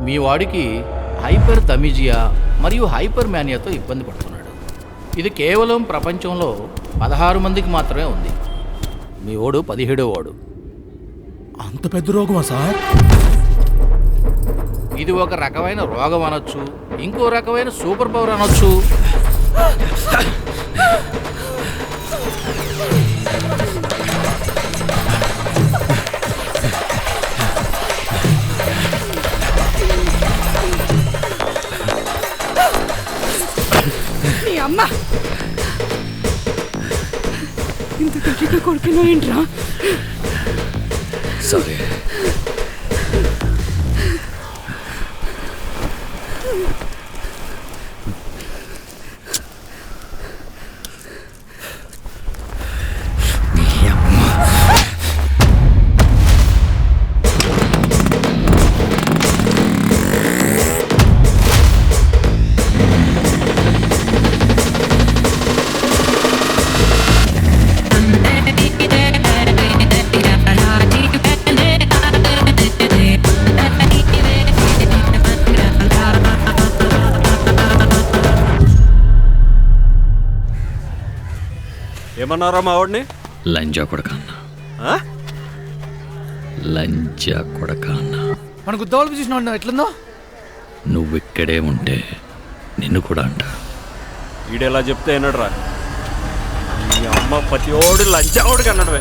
మీ వాడికి హైపర్ థమిజియా మరియు హైపర్ మ్యానియాతో ఇబ్బంది పడుతున్నాడు. ఇది కేవలం ప్రపంచంలో 16 మందికి మాత్రమే ఉంది. మీ వాడు 17వ వాడు. అంత పెద్ద రోగమా సార్? ఇది ఒక రకమైన రోగం అనొచ్చు, ఇంకో రకమైన సూపర్ పవర్ అనొచ్చు. అమ్మా ఇంత గట్టిగా కొడుకున్నా ఏంట్రా? సరే ఏమన్నారా మా వాడిని? లంజా కొడక అన్న, లంజా కొడక అన్న. మన గుద్దవాళ్ళు చూసిన ఎట్లుందో? నువ్వు ఇక్కడే ఉంటే నిన్ను కూడా అంట. ఈడెలా చెప్తే ఏనడరా? ఈ అమ్మ ప్రతి ఓడు లంచా ఓడికి అన్నాడు.